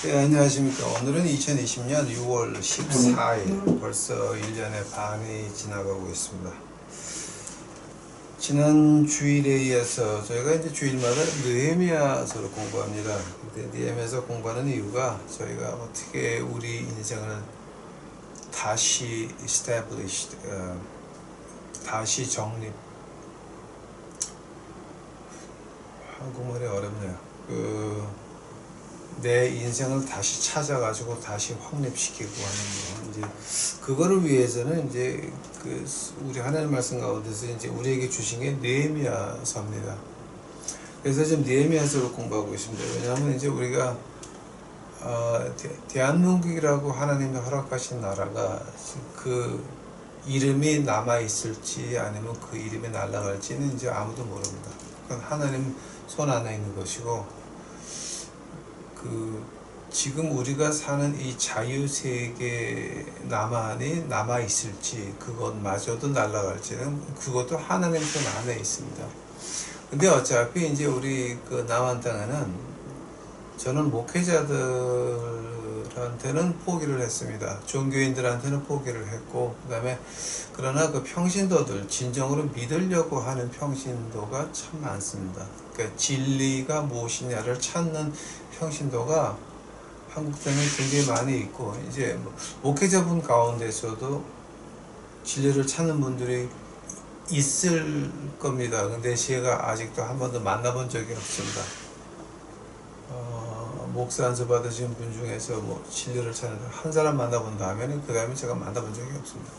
네, 안녕하십니까. 오늘은 2020년 6월 14일, 벌써 1년의 반이 지나가고 있습니다. 지난 주일에 이어서 저희가 이제 주일마다 느헤미야서를 공부합니다. 근데 느헤미야서 공부하는 이유가 저희가 어떻게 우리 인생을 다시 established, 다시 정립, 한국말이 어렵네요. 내 인생을 다시 찾아가지고 다시 확립시키고 하는 거. 이제 그거를 위해서는 이제 우리 하나님 말씀 가운데서 이제 우리에게 주신 게 느헤미야서입니다. 그래서 지금 느헤미야서를 공부하고 있습니다. 왜냐하면 이제 우리가 대한민국이라고 하나님이 허락하신 나라가 그 이름이 남아 있을지 아니면 그 이름이 날아갈지는 이제 아무도 모릅니다. 그건 하나님 손 안에 있는 것이고. 지금 우리가 사는 이 자유세계 나만이 남아있을지 그것마저도 날아갈지는 그것도 하나님 손 안에 있습니다. 근데 어차피 이제 우리 남한 땅에는 저는 목회자들한테는 포기를 했습니다. 종교인들한테는 포기를 했고, 그러나 그 평신도들, 진정으로 믿으려고 하는 평신도가 참 많습니다. 그러니까 진리가 무엇이냐를 찾는 평신도가 한국 땅에 굉장히 많이 있고, 이제 목회자분 가운데서도 진리를 찾는 분들이 있을 겁니다. 근데 제가 아직도 한 번도 만나본 적이 없습니다. 목사 안수 받으신 분 중에서 진리를 찾는 한 사람 만나본 다음에는 그 다음에 제가 만나본 적이 없습니다.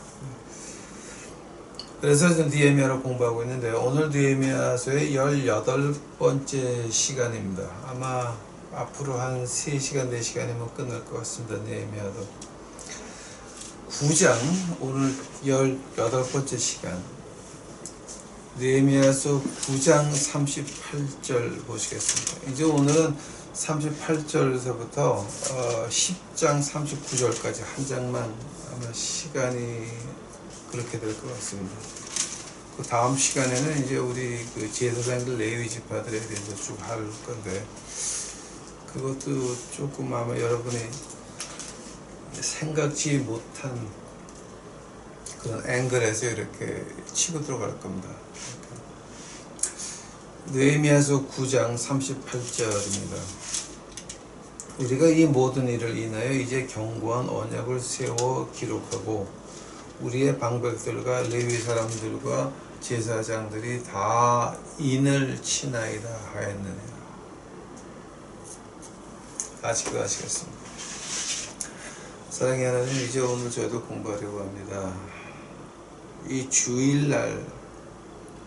그래서 느헤미야를 공부하고 있는데 오늘 느헤미야서의 18번째 시간입니다. 아마 앞으로 한 3시간, 4시간이면 끝날 것 같습니다. 느헤미야도 9장, 오늘 18번째 시간, 느헤미야서 9장 38절 보시겠습니다. 이제 오늘은 38절에서부터 10장 39절까지 한 장만 아마 시간이 그렇게 될 것 같습니다. 그 다음 시간에는 이제 우리 제사장들 레위 지파들에 대해서 쭉 할 건데, 그것도 조금 아마 여러분이 생각지 못한 그런 앵글에서 이렇게 치고 들어갈 겁니다. 느헤미야서 9장 38절입니다. 우리가 이 모든 일을 인하여 이제 견고한 언약을 세워 기록하고 우리의 방백들과 레위 사람들과 제사장들이 다 인을 치나이다 하였느니라. 같이 기도하시겠습니다. 사랑의 하나님, 이제 오늘 저도 공부하려고 합니다. 이 주일날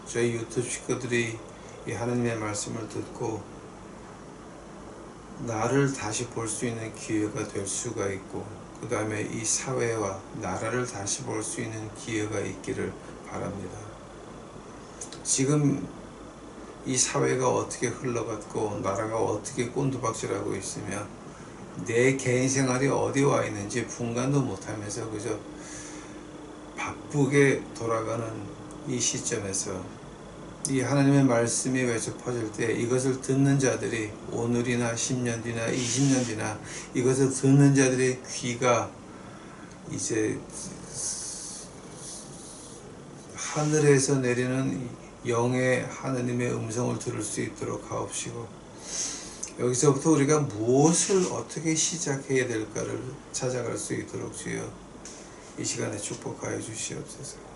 저희 유튜브 식구들이 이 하나님의 말씀을 듣고 나를 다시 볼 수 있는 기회가 될 수가 있고, 그 다음에 이 사회와 나라를 다시 볼 수 있는 기회가 있기를 바랍니다. 지금 이 사회가 어떻게 흘러갔고 나라가 어떻게 꼰두박질하고 있으며 내 개인 생활이 어디 와 있는지 분간도 못하면서 그저 바쁘게 돌아가는 이 시점에서 이 하나님의 말씀이 외쳐 퍼질 때 이것을 듣는 자들이 오늘이나 10년 뒤나 20년 뒤나 이것을 듣는 자들의 귀가 이제 하늘에서 내리는 영의 하나님의 음성을 들을 수 있도록 하옵시고, 여기서부터 우리가 무엇을 어떻게 시작해야 될까를 찾아갈 수 있도록 주여 이 시간에 축복하여 주시옵소서.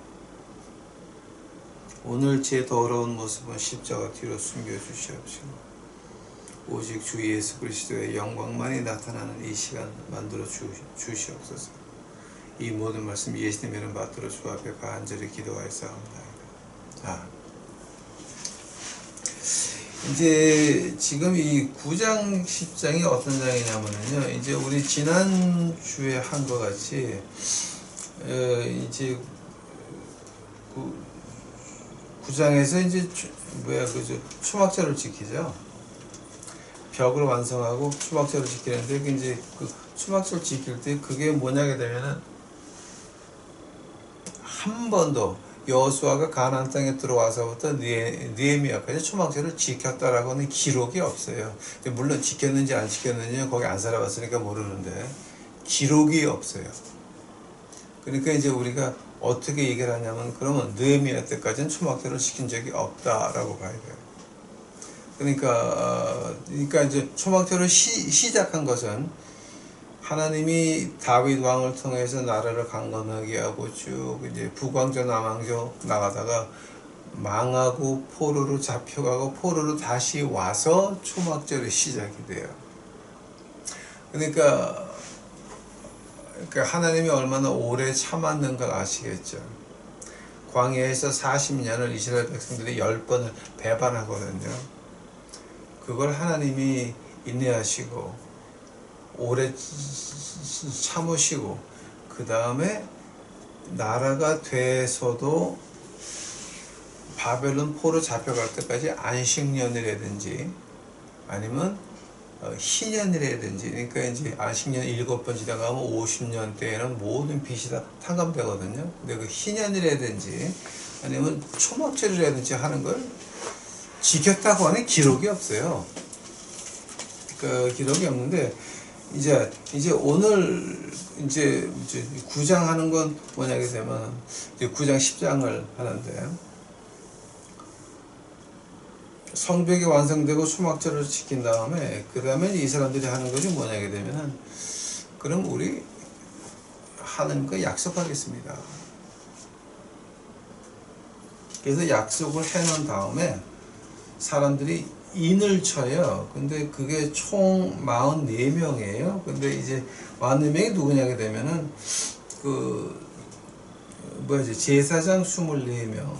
오늘 제 더러운 모습은 십자가 뒤로 숨겨주시옵시고 오직 주 예수 그리스도의 영광만이 나타나는 이 시간 만들어 주시옵소서. 이 모든 말씀 예수님의 이름 받들어 주 앞에 간절히 기도하였사옵나이다. 이제 지금 이 9장 10장이 어떤 장이냐면요, 이제 우리 지난주에 한 것 같이 이제 9장에서 이제 초막절을 지키죠. 벽을 완성하고 초막절을 지키는데, 이제 초막절 지킬 때 그게 뭐냐게 되면은 한 번도 여호수아가 가나안 땅에 들어와서부터 느헤미야까지 초막절을 지켰다라고는 기록이 없어요. 물론 지켰는지 안 지켰는지는 거기 안 살아봤으니까 모르는데 기록이 없어요. 그러니까 이제 우리가 어떻게 얘기를 하냐면, 그러면 느헤미야 때까지는 초막절을 지킨 적이 없다라고 봐야 돼요. 그러니까 이제 초막절을 시작한 것은 하나님이 다윗 왕을 통해서 나라를 강건하게 하고 쭉 이제 북왕조 남왕조 나가다가 망하고 포로로 잡혀가고 포로로 다시 와서 초막절이 시작이 돼요. 그러니까 하나님이 얼마나 오래 참았는 걸 아시겠죠. 광야에서 40년을 이스라엘 백성들이 10번을 배반하거든요. 그걸 하나님이 인내하시고 오래 참으시고 그 다음에 나라가 돼서도 바벨론 포로 잡혀갈 때까지 안식년이라든지 아니면 희년이라든지, 그러니까 이제 안식년 7번 지나가면 50년 때에는 모든 빚이 다 탕감되거든요. 근데 그 희년이라든지 아니면 초막절이라든지 하는 걸 지켰다고 하는 기록이 없어요. 그 기록이 없는데, 이제 오늘 이제 9장 하는 건 뭐냐게 되면 이제 9장 10장을 하는데, 성벽이 완성되고 초막절을 지킨 다음에 그 다음에 이 사람들이 하는 것이 뭐냐게 되면은, 그럼 우리 하나님과 약속하겠습니다. 그래서 약속을 해놓은 다음에 사람들이 인을 쳐요. 근데 그게 총 44명이에요. 근데 이제 44명이 누구냐게 되면은 제사장 24명,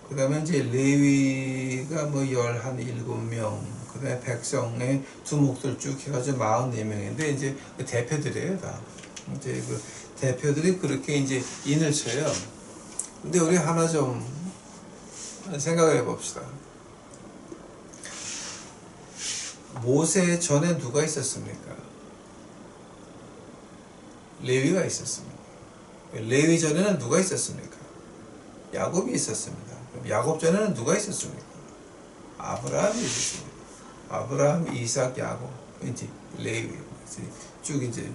그 다음에 이제 레위가 뭐 17명, 그 다음에 백성의 두목들 쭉 해가지고 44명인데 이제 그 대표들이에요, 다. 이제 그 대표들이 그렇게 이제 인을 쳐요. 근데 우리 하나 좀 생각을 해봅시다. 모세 전에 누가 있었습니까? 레위가 있었습니다. 레위 전에는 누가 있었습니까? 야곱이 있었습니다. 그럼 야곱 전에는 누가 있었습니까? 아브라함이 있었습니다. 아브라함, 이삭, 야곱, 이제 레위 쭉 이제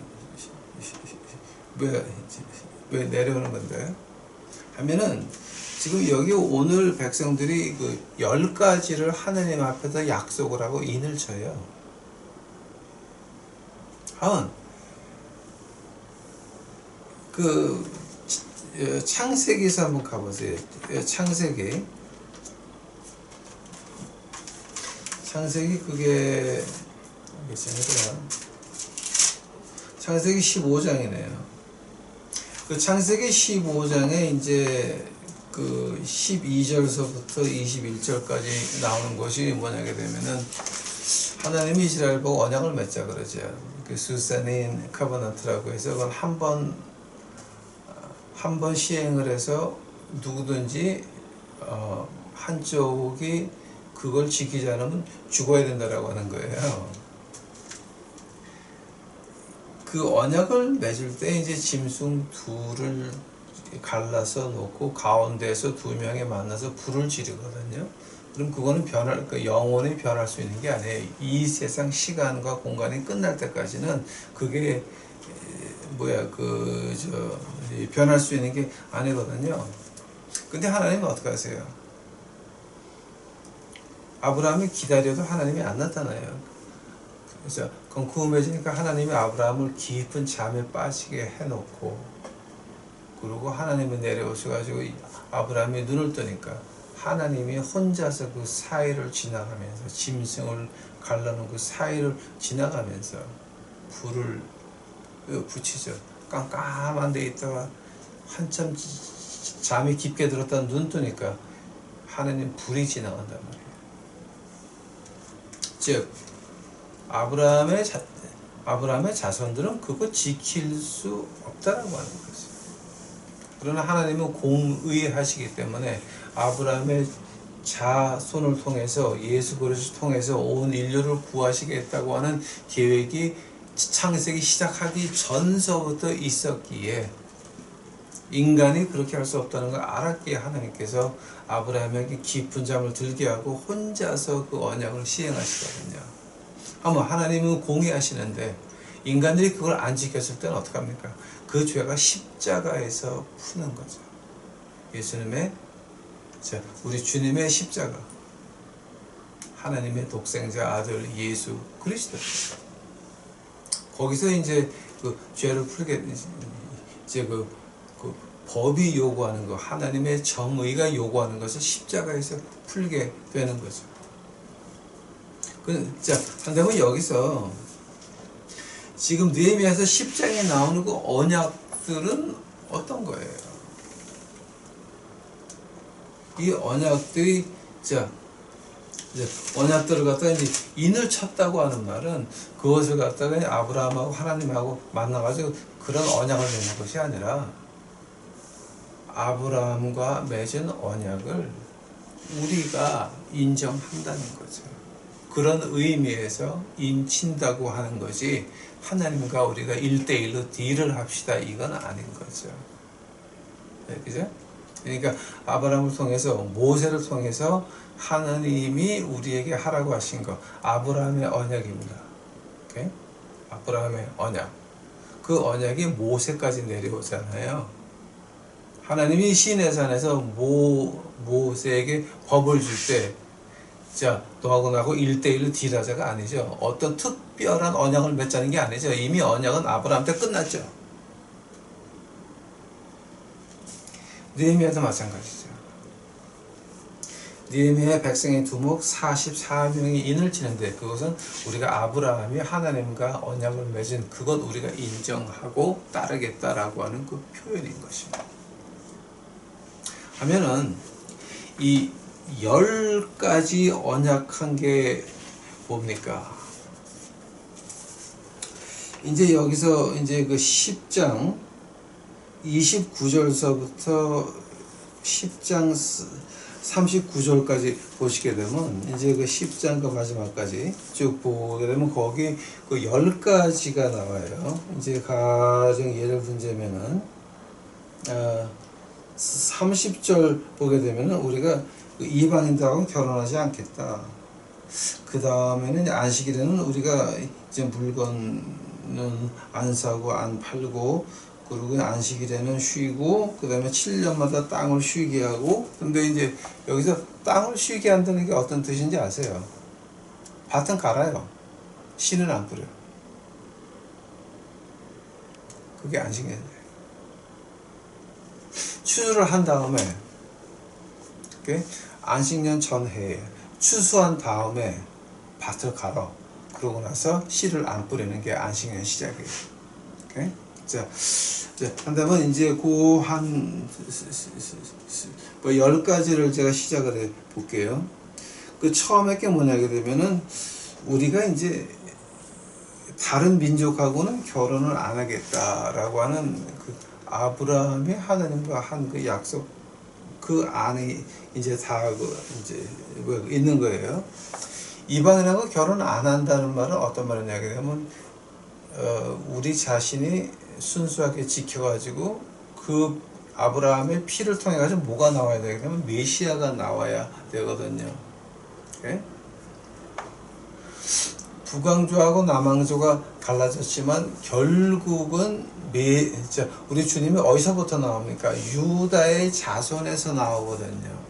왜 내려오는 건데? 하면은 지금 여기 오늘 백성들이 그 10가지를 하느님 앞에서 약속을 하고 인을 쳐요. 그 창세기에서 한번 가보세요. 창세기 그게 창세기 15장이네요. 그 창세기 15장에 이제 그 12절서부터 21절까지 나오는 것이 뭐냐게 되면은, 하나님이 이스라엘 보고 언약을 맺자 그러죠. 그 수사닌 카버넌트라고 해서 그건 한 번 시행을 해서 누구든지 한쪽이 그걸 지키지 않으면 죽어야 된다라고 하는 거예요. 그 언약을 맺을 때 이제 짐승 둘을 갈라서 놓고 가운데에서 2명이 만나서 불을 지르거든요. 그럼 그거는 영원히 변할 수 있는 게 아니에요. 이 세상 시간과 공간이 끝날 때까지는 그게 변할 수 있는 게 아니거든요. 근데 하나님은 어떻게 하세요? 아브라함이 기다려도 하나님이 안 나타나요. 그래서 궁금해지니까 하나님이 아브라함을 깊은 잠에 빠지게 해놓고, 그리고 하나님이 내려오셔가지고 아브라함이 눈을 뜨니까 하나님이 혼자서 그 사이를 지나가면서, 짐승을 갈라놓은 그 사이를 지나가면서 불을 붙이죠. 깜깜한 데 있다가 한참 잠이 깊게 들었다 눈 뜨니까 하나님 불이 지나간단 말이에요. 즉 아브라함의 자손들은 그거 지킬 수 없다라고 하는 거죠. 그러나 하나님은 공의하시기 때문에 아브라함의 자손을 통해서, 예수 그리스도를 통해서 온 인류를 구하시겠다고 하는 계획이 창세기 시작하기 전서부터 있었기에 인간이 그렇게 할 수 없다는 걸 알았기에 하나님께서 아브라함에게 깊은 잠을 들게 하고 혼자서 그 언약을 시행하시거든요. 한번 하나님은 공의하시는데 인간들이 그걸 안 지켰을 때는 어떡합니까? 그 죄가 십자가에서 푸는 거죠. 예수님의, 우리 주님의 십자가, 하나님의 독생자 아들 예수 그리스도, 거기서 이제 그 죄를 풀게, 이제 그 법이 요구하는 거, 하나님의 정의가 요구하는 것을 십자가에서 풀게 되는 거죠. 자, 한다면 여기서 지금 느헤미야에서 10장에 나오는 그 언약들은 어떤 거예요? 이 언약들이, 자, 이제 언약들을 갖다가 이제 인을 쳤다고 하는 말은 그것을 갖다가 아브라함하고 하나님하고 만나가지고 그런 언약을 맺는 것이 아니라 아브라함과 맺은 언약을 우리가 인정한다는 거죠. 그런 의미에서 인친다고 하는 것이 하나님과 우리가 1대1로 딜을 합시다 이건 아닌 거죠. 네, 그죠? 그러니까 아브라함을 통해서, 모세를 통해서 하나님이 우리에게 하라고 하신 거, 아브라함의 언약입니다. 오케이? 아브라함의 언약. 그 언약이 모세까지 내려오잖아요. 하나님이 시내산에서 모세에게 법을 줄 때, 자, 너하고 나하고 1대1로 딜하자가 아니죠. 어떤 특별한 언약을 맺자는 게 아니죠. 이미 언약은 아브라함 때 끝났죠. 느헤미야도 마찬가지죠. 느헤미야 백성의 두목 44명이 인을 치는데 그것은 우리가 아브라함이 하나님과 언약을 맺은 그것 우리가 인정하고 따르겠다라고 하는 그 표현인 것입니다. 하면은 이 10가지 언약한 게 뭡니까? 이제 여기서 이제 그 10장 29절서부터 10장 39절까지 보시게 되면 이제 그 10장 그 마지막까지 쭉 보게 되면 거기 그 10가지가 나와요. 이제 가정 예를 든자면은 30절 보게 되면은 우리가 이방인들하고 결혼하지 않겠다. 그 다음에는 안식일에는 우리가 이제 물건은 안 사고 안 팔고, 그리고 안식일에는 쉬고, 그 다음에 7년마다 땅을 쉬게 하고. 근데 이제 여기서 땅을 쉬게 한다는 게 어떤 뜻인지 아세요? 밭은 갈아요. 씨는 안 뿌려요. 그게 안식일이에요. 추수를 한 다음에, 안식년 전해에 추수한 다음에 밭을 갈아. 그러고 나서 씨를 안 뿌리는 게 안식년 시작이에요. 오케이? 자, 한다면 이제 그 한 10가지를 제가 시작을 해 볼게요. 그 처음에 게 뭐냐게 되면은 우리가 이제 다른 민족하고는 결혼을 안 하겠다라고 하는 그 아브라함이 하나님과 한 그 약속, 그 안에 이제 다 이제 있는 거예요. 이방인하고 결혼 안 한다는 말은 어떤 말이냐게 되면 우리 자신이 순수하게 지켜가지고 그 아브라함의 피를 통해 가지고 뭐가 나와야 되게 되면 메시아가 나와야 되거든요. 오케이? 북왕조하고 남왕조가 갈라졌지만 결국은 우리 주님이 어디서부터 나옵니까? 유다의 자손에서 나오거든요.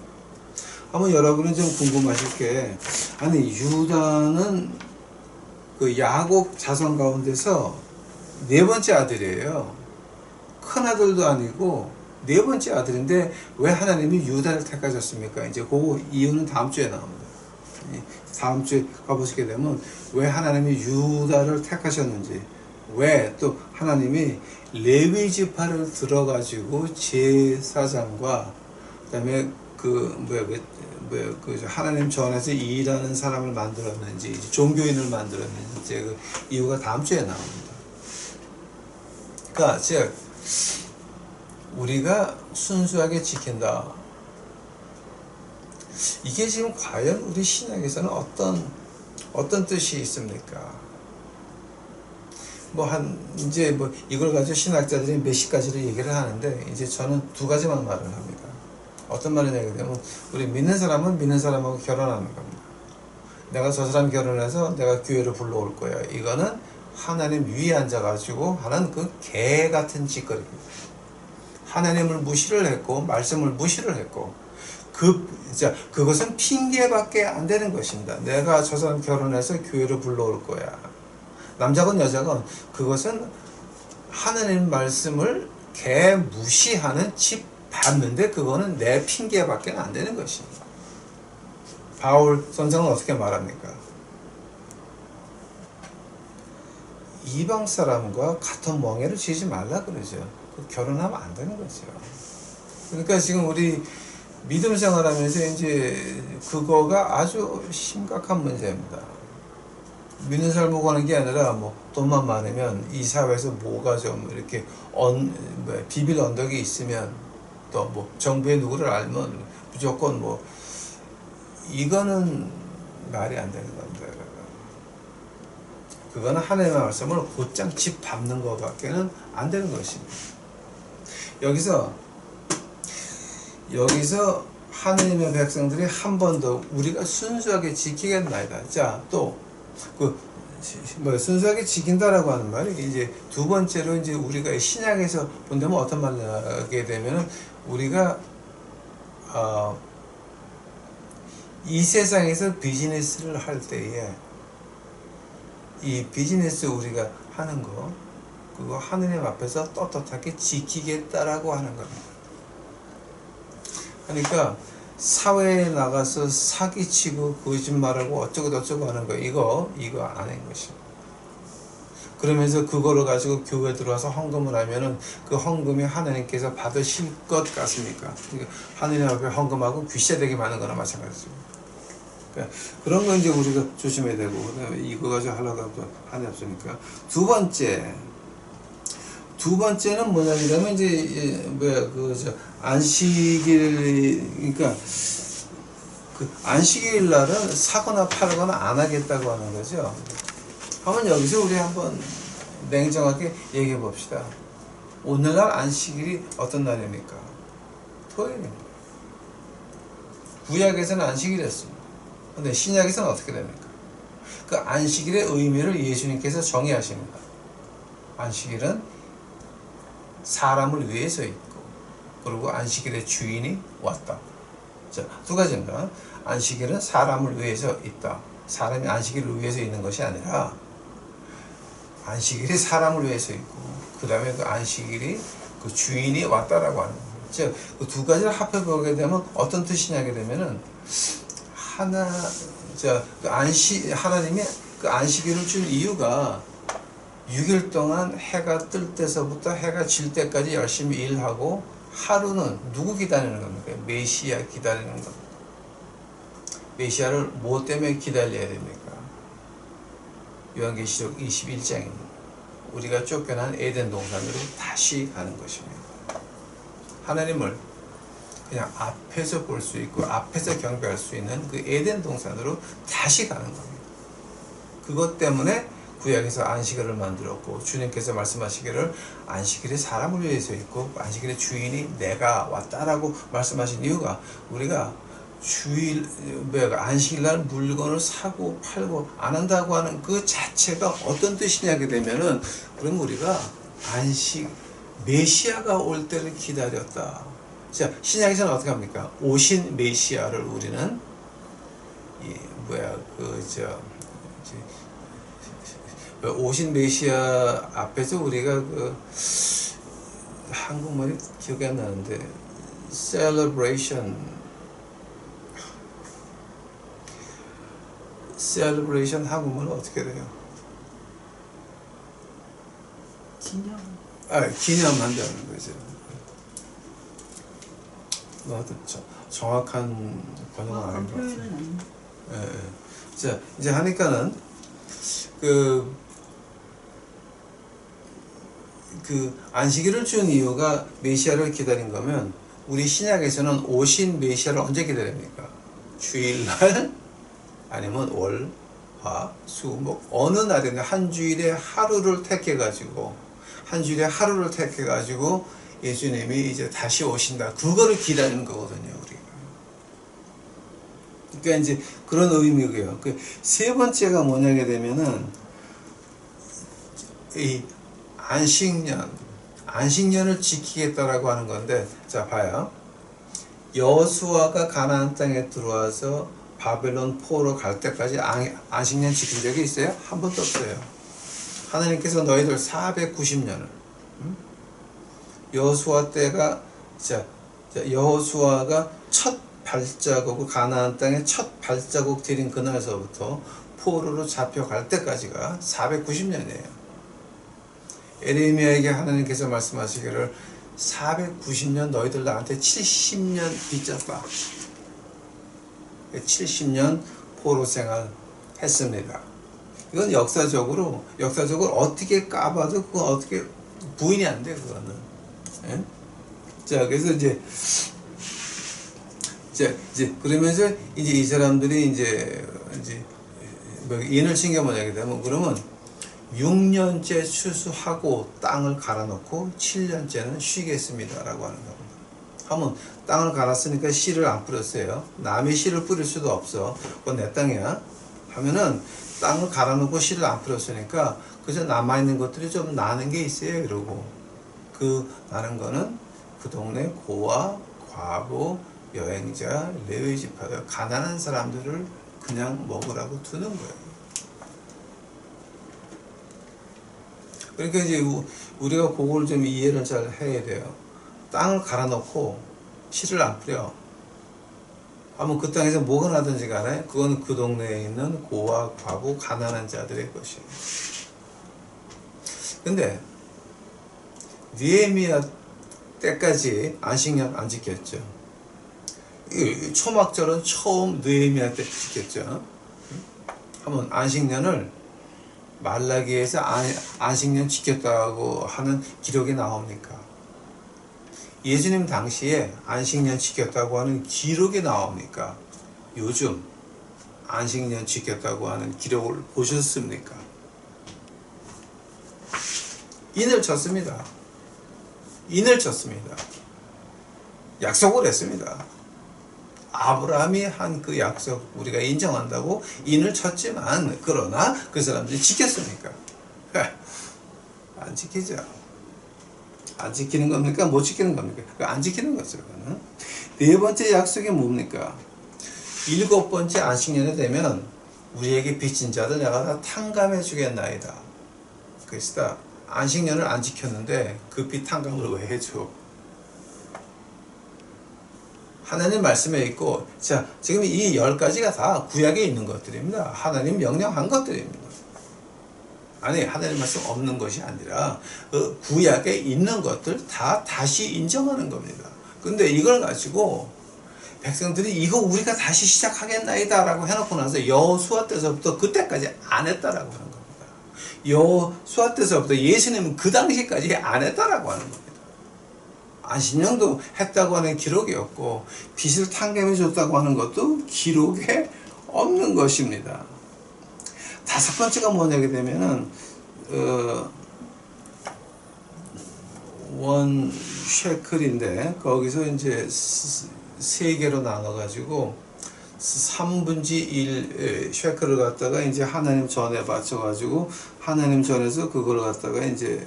한번 여러분은 좀 궁금하실 게, 아니 유다는 그 야곱 자손 가운데서 네 번째 아들이에요. 큰 아들도 아니고 네 번째 아들인데 왜 하나님이 유다를 택하셨습니까? 이제 그 이유는 다음 주에 나옵니다. 다음 주에 가보시게 되면 왜 하나님이 유다를 택하셨는지, 왜 또 하나님이 레위 지파를 들어가지고 제사장과 그다음에 그 하나님 전에서 일하는 사람을 만들었는지, 종교인을 만들었는지, 그 이유가 다음 주에 나옵니다. 그러니까 즉 우리가 순수하게 지킨다. 이게 지금 과연 우리 신약에서는 어떤 뜻이 있습니까? 이제 이걸 가지고 신학자들이 몇 가지를 얘기를 하는데, 이제 저는 두 가지만 말을 합니다. 어떤 말을 얘기하면, 우리 믿는 사람은 믿는 사람하고 결혼하는 겁니다. 내가 저 사람 결혼해서 내가 교회를 불러올 거야. 이거는 하나님 위에 앉아가지고 하는 그 개 같은 짓거리입니다. 하나님을 무시를 했고, 말씀을 무시를 했고, 그것은 핑계밖에 안 되는 것입니다. 내가 저 사람 결혼해서 교회를 불러올 거야. 남자건 여자건 그것은 하나님 말씀을 개 무시하는 집 밟는데, 그거는 내 핑계밖에 안 되는 것입니다. 바울 선생은 어떻게 말합니까? 이방 사람과 같은 멍에를 지지 말라 그러죠. 결혼하면 안 되는 거죠. 그러니까 지금 우리 믿음 생활하면서 이제 그거가 아주 심각한 문제입니다. 믿는 사람하고 하는 게 아니라 돈만 많으면 이 사회에서 뭐가 좀 이렇게 비빌 언덕이 있으면, 또 정부의 누구를 알면 무조건 이거는 말이 안 되는 겁니다. 그거는 하나님의 말씀을 곧장 집 밟는 것밖에는 안 되는 것입니다. 여기서 하나님의 백성들이 한 번 더 우리가 순수하게 지키겠나이다. 자, 또 순수하게 지킨다라고 하는 말이 이제 두 번째로, 이제 우리가 신약에서 본다면 어떤 말을 하게 되면은, 우리가 이 세상에서 비즈니스를 할 때에 이 비즈니스 우리가 하는 거, 그거 하느님 앞에서 떳떳하게 지키겠다라고 하는 겁니다. 그러니까 사회에 나가서 사기치고 거짓말하고 어쩌고 하는 거, 이거 안 하는 것입니다. 그러면서 그거를 가지고 교회에 들어와서 헌금을 하면은 그 헌금이 하나님께서 받으실 것 같습니까? 그러니까 하나님 앞에 헌금하고 귀시되게 많은 거나 마찬가지입니다. 그러니까 그런 거 이제 우리가 조심해야 되고, 그다음에 이거 가지고 하려고 하면 한이 없으니까. 두 번째는 뭐냐면, 이제 안식일, 그러니까 그 안식일 날은 사거나 팔거나 안 하겠다고 하는 거죠. 한번 여기서 우리 한번 냉정하게 얘기해 봅시다. 오늘날 안식일이 어떤 날입니까? 토요일입니다. 구약에서는 안식일이었습니다. 근데 신약에서는 어떻게 됩니까? 그 안식일의 의미를 예수님께서 정의하십니다. 안식일은 사람을 위해서 있고, 그리고 안식일의 주인이 왔다. 자, 두 가지입니다. 안식일은 사람을 위해서 있다. 사람이 안식일을 위해서 있는 것이 아니라 안식일이 사람을 위해서 있고, 그 다음에 그 안식일이 그 주인이 왔다라고 하는 거예요. 즉, 그 두 가지를 합해보게 되면 어떤 뜻이냐게 되면은, 하나님이 그 안식일을 준 이유가 6일 동안 해가 뜰 때서부터 해가 질 때까지 열심히 일하고, 하루는 누구 기다리는 겁니까? 메시아 기다리는 겁니다. 메시아를 뭐 때문에 기다려야 됩니까? 요한계시록 21장입니다. 우리가 쫓겨난 에덴 동산으로 다시 가는 것입니다. 하나님을 그냥 앞에서 볼 수 있고 앞에서 경배할 수 있는 그 에덴 동산으로 다시 가는 겁니다. 그것 때문에 구약에서 안식일을 만들었고, 주님께서 말씀하시기를 안식일이 사람을 위해서 있고 안식일의 주인이 내가 왔다라고 말씀하신 이유가, 우리가 안식일날 물건을 사고 팔고 안 한다고 하는 그 자체가 어떤 뜻이냐게 되면은, 그럼 우리가 메시아가 올 때를 기다렸다. 자, 신약에서는 어떻게 합니까? 오신 메시아를 우리는 오신 메시아 앞에서 우리가 한국말이 기억이 안 나는데, celebration 한국말은 어떻게 돼요? 기념한다는 거죠. 나도 정확한 번역은 아닌 것 같아요. 자, 이제 하니까는 그 안식일을 준 이유가 메시아를 기다린 거면, 우리 신약에서는 오신 메시아를 언제 기다립니까? 주일날 아니면 월 화, 수, 목 어느 날이나 한 주일에 하루를 택해가지고 예수님이 이제 다시 오신다. 그거를 기다리는 거거든요, 우리가. 그러니까 이제 그런 의미고요. 그 세 번째가 뭐냐게 되면은 이 안식년을 지키겠다라고 하는 건데, 자 봐요. 여호수아가 가나안 땅에 들어와서 바벨론 포로 갈 때까지 안식년 지킨 적이 있어요? 한 번도 없어요. 하나님께서 너희들 490년을 여호수아 때가 여호수아가 첫 발자국, 가나안 땅에 첫 발자국 들인 그날서부터 포로로 잡혀갈 때까지가 490년이에요. 에레미야에게 하나님께서 말씀하시기를 490년 너희들 나한테 70년 빚졌다. 70년 포로 생활 했습니다. 이건 역사적으로 어떻게 까봐도 그건 어떻게 부인이 안 돼, 그거는. 예? 자, 그래서 이제 그러면서 이제 이 사람들이 이제 인을 친 게 뭐냐게 되면, 그러면 6년째 추수하고 땅을 갈아놓고 7년째는 쉬겠습니다라고 하는 겁니다. 하면 땅을 갈았으니까 씨를 안 뿌렸어요. 남의 씨를 뿌릴 수도 없어. 그건 내 땅이야. 하면은 땅을 갈아놓고 씨를 안 뿌렸으니까 그저 남아있는 것들이 좀 나는 게 있어요. 이러고 그 나는 거는 그 동네 고아, 과부, 여행자, 레위 지파들, 가난한 사람들을 그냥 먹으라고 두는 거예요. 그러니까 이제 우리가 그걸 좀 이해를 잘 해야 돼요. 땅을 갈아놓고 씨를 안 뿌려. 아무 그 땅에서 뭐가 나든지 간에 그건 그 동네에 있는 고아, 과부, 가난한 자들의 것이에요. 근데 느헤미야 때까지 안식년 안 지켰죠. 초막절은 처음 느헤미야 때 지켰죠. 한번 안식년을 말라기에서 안식년 지켰다고 하는 기록이 나옵니까? 예수님 당시에 안식년 지켰다고 하는 기록이 나옵니까? 요즘 안식년 지켰다고 하는 기록을 보셨습니까? 인을 쳤습니다. 약속을 했습니다. 아브라함이 한 그 약속 우리가 인정한다고 인을 쳤지만, 그러나 그 사람들이 지켰습니까? 안 지키죠. 안 지키는 겁니까? 못 지키는 겁니까? 안 지키는 거죠. 네 번째 약속이 뭡니까? 7번째 안식년이 되면 우리에게 빚진 자들 내가 다 탕감해 주겠나이다. 그것이다. 안식년을 안 지켰는데 그 빚 탕감을 왜 해줘? 하나님 말씀에 있고, 자, 지금 이 10가지가 다 구약에 있는 것들입니다. 하나님 명령한 것들입니다. 아니, 하나님 말씀 없는 것이 아니라 그 구약에 있는 것들 다 다시 인정하는 겁니다. 근데 이걸 가지고 백성들이 이거 우리가 다시 시작하겠나이다 라고 해놓고 나서 여호수아 때서부터 그때까지 안 했다라고 하는 겁니다. 여호수아 때서부터 예수님은 그 당시까지 안 했다라고 하는 겁니다. 안식년도 했다고 하는 기록이 없고 빚을 탕감해 줬다고 하는 것도 기록에 없는 것입니다. 5번째가 뭐냐게 되면은 원 쉐클인데 거기서 이제 3개로 나눠가지고 3분지 1 쉐클을 갖다가 이제 하나님 전에 바쳐가지고 하나님 전에서 그걸 갖다가 이제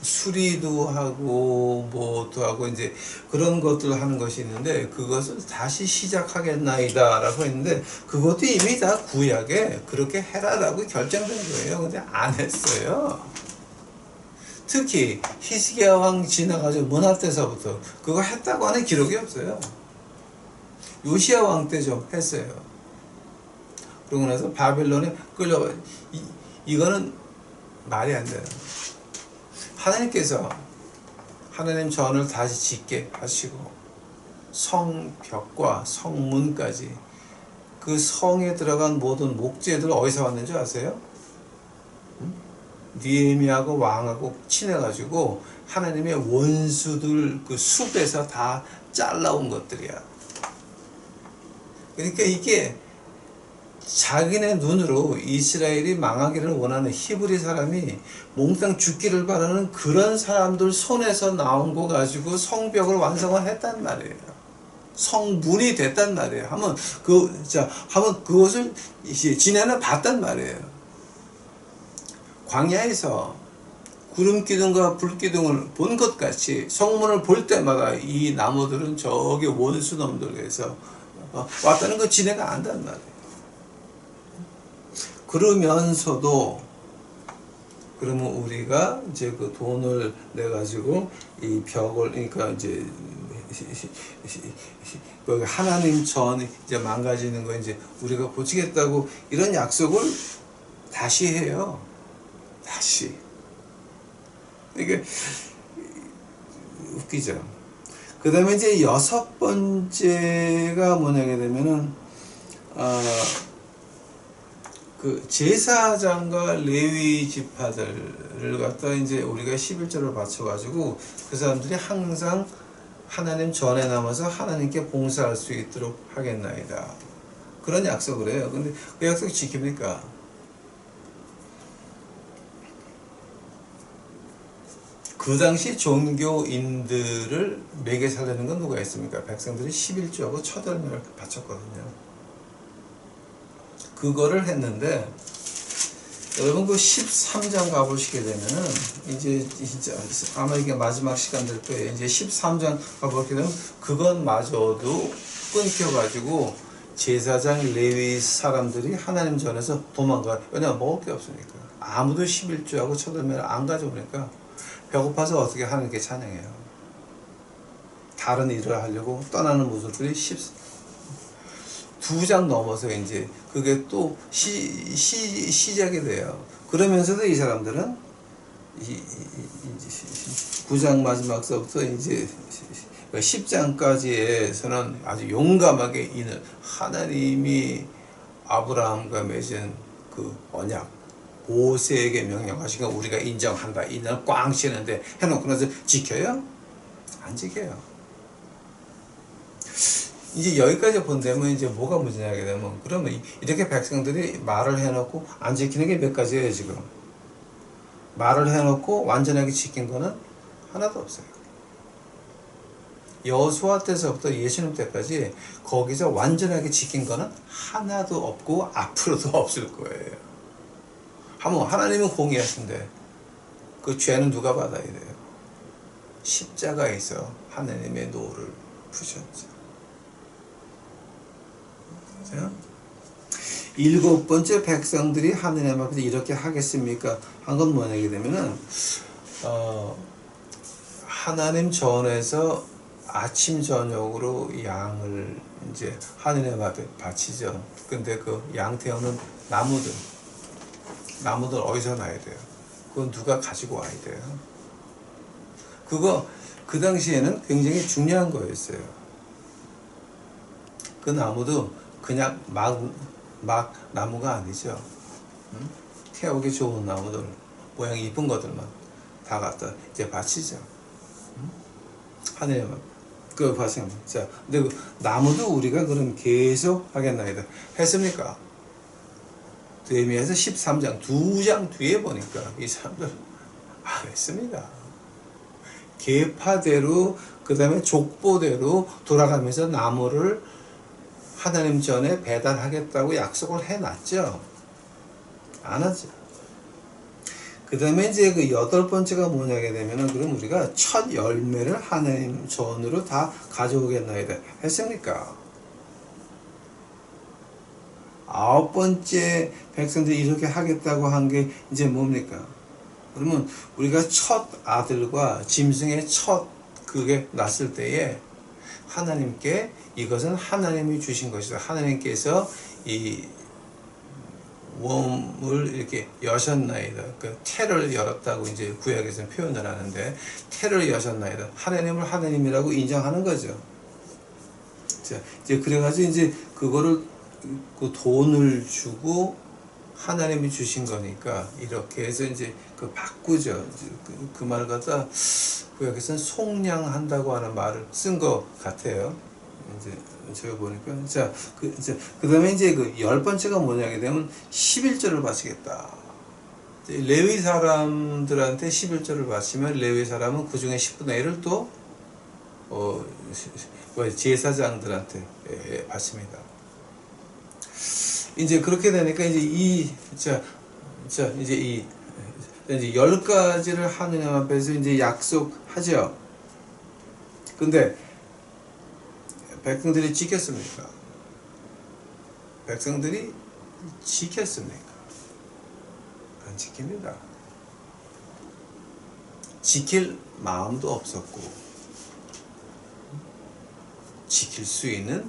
수리도 하고 뭐도 하고 이제 그런 것들을 하는 것이 있는데, 그것을 다시 시작하겠나이다 라고 했는데 그것도 이미 다 구약에 그렇게 해라라고 결정된 거예요. 근데 안 했어요. 특히 히스기야 왕 지나가지고 문화 때서부터 그거 했다고 하는 기록이 없어요. 요시야 왕 때 좀 했어요. 그러고 나서 바벨론에 끌려가. 이거는 말이 안 돼요. 하나님께서 하나님 전을 다시 짓게 하시고 성벽과 성문까지 그 성에 들어간 모든 목재들 어디서 왔는지 아세요? 느헤미야하고 왕하고 친해가지고 하나님의 원수들 그 숲에서 다 잘라온 것들이야. 그러니까 이게 자기네 눈으로 이스라엘이 망하기를 원하는 히브리 사람이 몽땅 죽기를 바라는 그런 사람들 손에서 나온 거 가지고 성벽을 완성을 했단 말이에요. 성문이 됐단 말이에요. 한번 그것을 이제 지네는 봤단 말이에요. 광야에서 구름 기둥과 불 기둥을 본 것 같이 성문을 볼 때마다 이 나무들은 저기 원수 놈들에서 왔다는 거 지네가 안단 말이에요. 그러면서도 그러면 우리가 이제 그 돈을 내 가지고 이 벽을, 그러니까 이제 하나님 전 이제 망가지는 거 이제 우리가 고치겠다고 이런 약속을 다시 해요. 다시. 이게 웃기죠. 그 다음에 이제 6번째가 뭐냐게 되면은 그 제사장과 레위 지파들을 갖다 이제 우리가 11절을 바쳐가지고 그 사람들이 항상 하나님 전에 남아서 하나님께 봉사할 수 있도록 하겠나이다. 그런 약속을 해요. 근데 그 약속 지킵니까? 그 당시 종교인들을 매개 살리는 건 누가 있습니까? 백성들이 11조하고 첫 열매를 바쳤거든요. 그거를 했는데, 여러분 그 13장 가보시게 되면은 이제 아마 이게 마지막 시간 될 거예요. 이제 13장 가보게 되면 그것마저도 끊겨가지고 제사장 레위 사람들이 하나님 전에서 도망가. 왜냐면 먹을 게 없으니까. 아무도 11조하고 첫 열매를 안 가져오니까 배고파서 어떻게 하나님께 찬양해요. 다른 일을 하려고 떠나는 모습들이 2장 넘어서 이제 그게 또 시작이 돼요. 그러면서도 이 사람들은 9장 마지막서부터 이제 10장까지에서는 아주 용감하게 인을 하나님이 아브라함과 맺은 그 언약 모세에게 명령하시고 우리가 인정한다. 인을 꽝 치는데 해놓고 나서 지켜요? 안 지켜요. 이제 여기까지 본다면 이제 뭐가 문제냐게 되면 그러면 이렇게 백성들이 말을 해놓고 안 지키는 게 몇 가지예요. 지금 말을 해놓고 완전하게 지킨 거는 하나도 없어요. 여호수아 때서부터 예수님 때까지 거기서 완전하게 지킨 거는 하나도 없고 앞으로도 없을 거예요. 한번 하나님은 공의하신데 그 죄는 누가 받아야 돼요? 십자가에서 하나님의 노를 푸셨죠. 7번째 백성들이 하느님 앞에서 이렇게 하겠습니까? 한 건 뭐냐게 되면은 하나님 전에서 아침 저녁으로 양을 이제 하느님 앞에 바치죠. 근데 그 양 태우는 나무들 어디서 나야 돼요? 그건 누가 가지고 와야 돼요? 그거 그 당시에는 굉장히 중요한 거였어요. 그 나무도 그냥 막 나무가 아니죠. 태우기 좋은 나무들, 모양이 이쁜 것들만 다 갖다 이제 바치죠. 하나님 그 바치는. 자, 근데 그 나무도 우리가 그럼 계속 하겠나이다. 했습니까? 느헤미야서 13장 2장 뒤에 보니까 이 사람들 안 했습니다. 계파대로 그 다음에 족보대로 돌아가면서 나무를 하나님 전에 배달하겠다고 약속을 해놨죠. 안 하죠. 그 다음에 이제 그 8번째가 뭐냐게 되면은 그럼 우리가 첫 열매를 하나님 전으로 다 가져오겠나이다. 했습니까? 9번째 백성들이 이렇게 하겠다고 한 게 이제 뭡니까? 그러면 우리가 첫 아들과 짐승의 첫 그게 났을 때에 하나님께 이것은 하나님이 주신 것이다. 하나님께서 이 웜을 이렇게 여셨나이다. 그 태를 열었다고 이제 구약에서는 표현을 하는데 태를 여셨나이다. 하나님을 하나님이라고 인정하는 거죠. 자, 이제 그래가지고 이제 그거를 그 돈을 주고 하나님이 주신 거니까 이렇게 해서 이제 그 바꾸죠. 그 말을 갖다 구약에서는 속량한다고 하는 말을 쓴 것 같아요. 이제 제가 보니까 그 다음에 이제 그 10번째가 뭐냐게 되면 11조를 바치겠다. 레위 사람들한테 11조를 바치면 레위 사람은 그 중에 10분의 1을 또 제사장들한테 바칩니다. 이제 그렇게 되니까 이제 이제 10가지를 하느님 앞에서 이제 약속하죠. 근데 백성들이 지켰습니까? 백성들이 지켰습니까? 안 지킵니다. 지킬 마음도 없었고 지킬 수 있는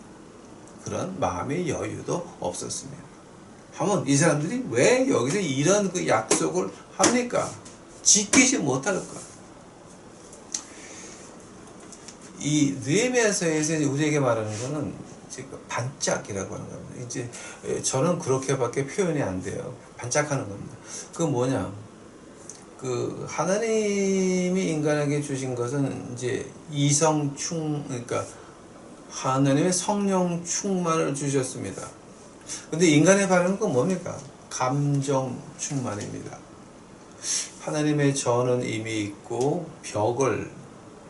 그런 마음의 여유도 없었습니다. 하면 이 사람들이 왜 여기서 이런 그 약속을 합니까? 지키지 못할까? 이 느헤미야서에서 우리에게 말하는 거는 반짝이라고 하는 겁니다. 이제 저는 그렇게밖에 표현이 안 돼요. 반짝하는 겁니다. 그 뭐냐? 그 하나님이 인간에게 주신 것은 이제 그러니까 하나님의 성령 충만을 주셨습니다. 근데 인간의 반응은 뭡니까? 감정 충만입니다. 하나님의 전은 이미 있고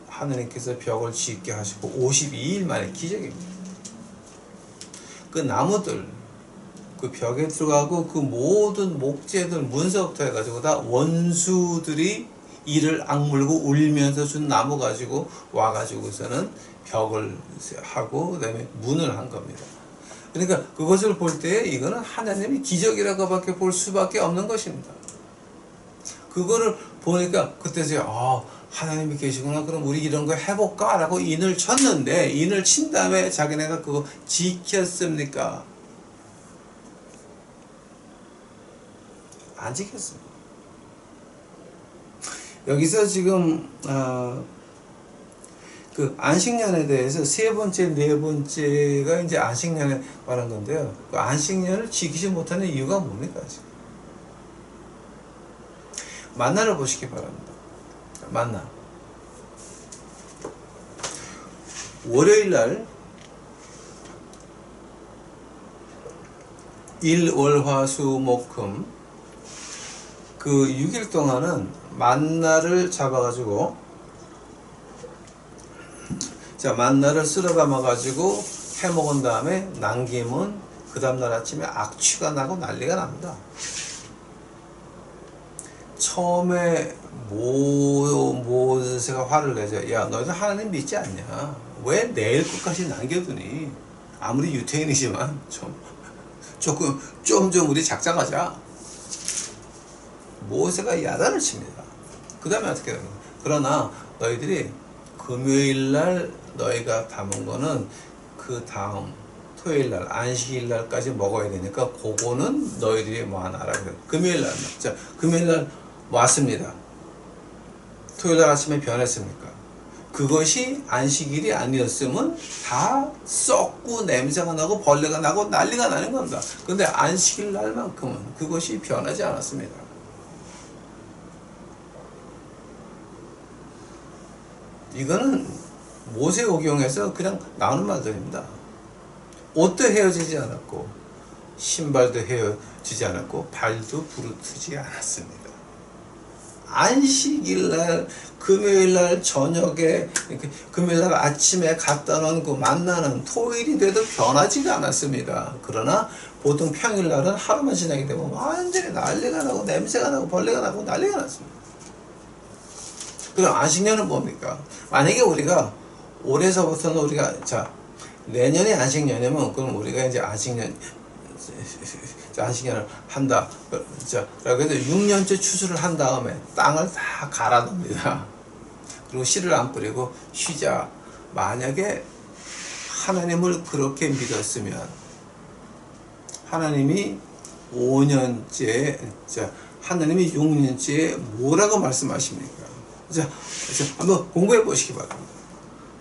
하나님께서 벽을 짓게 하시고 52일 만에 기적입니다. 그 나무들, 그 벽에 들어가고 그 모든 목재들, 문서부터 해가지고 다 원수들이 이를 악물고 울면서 준 나무 가지고 와가지고서는 벽을 하고 그다음에 문을 한 겁니다. 그러니까 그것을 볼 때 이거는 하나님의 기적이라고밖에 볼 수밖에 없는 것입니다. 그거를 보니까 그때서 하나님이 계시구나. 그럼 우리 이런 거 해볼까? 라고 인을 쳤는데 인을 친 다음에 자기네가 그거 지켰습니까? 안 지켰습니다. 여기서 지금 그 안식년에 대해서 세 번째, 네 번째가 이제 안식년에 관한 건데요. 그 안식년을 지키지 못하는 이유가 뭡니까? 지금 만나를 보시기 바랍니다. 만나. 월요일 날 일, 월, 화, 수, 목, 금 그 6일 동안은 만나를 잡아가지고 만나를 쓸어 담아가지고 해먹은 다음에 남기면 그 다음날 아침에 악취가 나고 난리가 납니다. 처음에 모세가 화를 내죠. 야, 너희들 하나님 믿지 않냐? 왜 내일 끝까지 남겨두니? 아무리 유태인이지만 좀 우리 작작하자. 모세가 야단을 칩니다. 그 다음에 어떻게 됩니까? 그러나 너희들이 금요일날 너희가 담은 거는 그 다음 토요일날 안식일날까지 먹어야 되니까 그거는 너희들이 뭐 하나 알아야 돼. 금요일날 금요일날 왔습니다. 토요일날 아침에 변했습니까? 그것이 안식일이 아니었으면 다 썩고 냄새가 나고 벌레가 나고 난리가 나는 겁니다. 근데 안식일 날만큼은 그것이 변하지 않았습니다. 이거는 모세오경에서 그냥 나오는 말들입니다. 옷도 헤어지지 않았고 신발도 헤어지지 않았고 발도 부르트지 않았습니다. 안식일날 금요일날 저녁에 금요일날 아침에 갖다 놓은 그 만나는 토요일이 돼도 변하지가 않았습니다. 그러나 보통 평일날은 하루만 지나게 되면 완전히 난리가 나고 냄새가 나고 벌레가 나고 난리가 났습니다. 그럼 안식년은 뭡니까? 만약에 우리가 올해서부터는 우리가 내년이 안식년이면 그럼 우리가 이제 안식년을 한다. 그래서 6년째 추수를 한 다음에 땅을 다 갈아 놓습니다. 그리고 씨를 안 뿌리고 쉬자. 만약에 하나님을 그렇게 믿었으면 하나님이 5년째, 하나님이 6년째에 뭐라고 말씀하십니까? 한번 공부해 보시기 바랍니다.